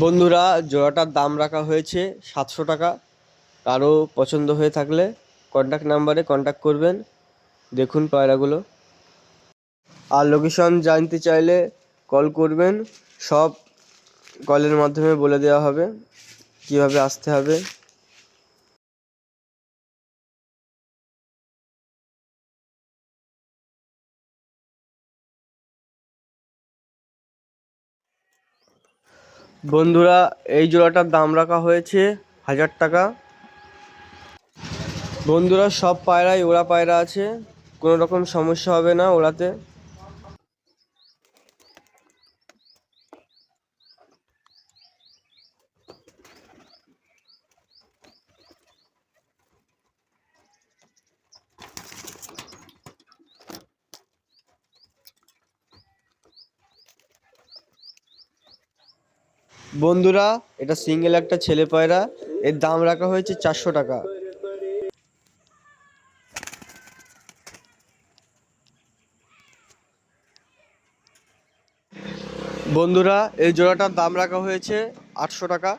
বন্ধুরা, জোড়াটার দাম রাখা হয়েছে 700 টাকা। কারো পছন্দ হয়ে থাকলে কন্ট্যাক্ট নাম্বারে কন্ট্যাক্ট করবেন। দেখুন পায়রাগুলো। আর লোকেশন জানতে চাইলে কল করবেন, সব কলের মাধ্যমে বলে দেওয়া হবে কিভাবে আসতে হবে। বন্ধুরা, এই জোড়াটার দাম রাখা হয়েছে 1000 টাকা। বন্ধুরা, সব পায়রাই ওড়া পায়রা আছে, কোনো রকম সমস্যা হবে না ওড়াতে। বন্ধুরা, এটা সিঙ্গেল একটা ছেলে পায়রা, এর দাম রাখা হয়েছে 400 টাকা। বন্ধুরা, এই জোড়াটার দাম রাখা হয়েছে 800 টাকা।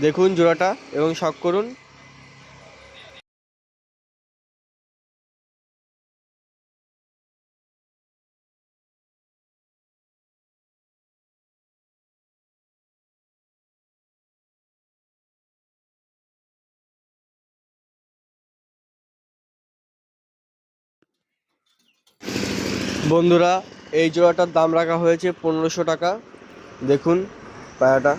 দেখুন জোড়াটা এবং শখ করুন। বন্ধুরা, এই জোড়াটার দাম রাখা হয়েছে 1500 টাকা। দেখুন পায়রাটা।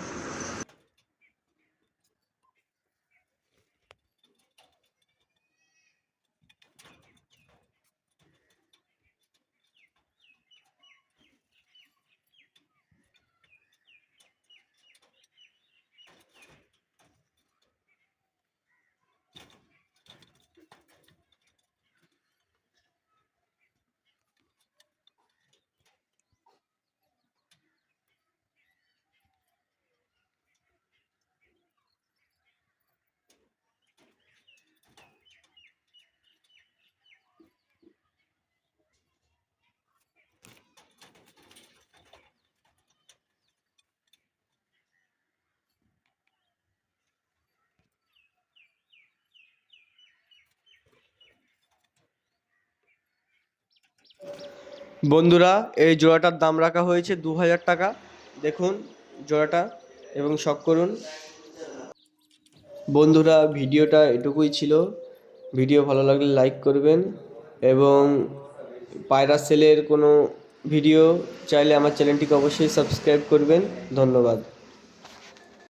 বন্ধুরা, এই জোড়াটার দাম রাখা হয়েছে 2000 টাকা। দেখুন জোড়াটা এবং শখ করুন। বন্ধুরা, ভিডিওটা এটুকুই ছিল। ভিডিও ভালো লাগলে লাইক করবেন এবং পায়রা সেলের কোনো ভিডিও চাইলে আমার চ্যানেলটিকে অবশ্যই সাবস্ক্রাইব করবেন। ধন্যবাদ।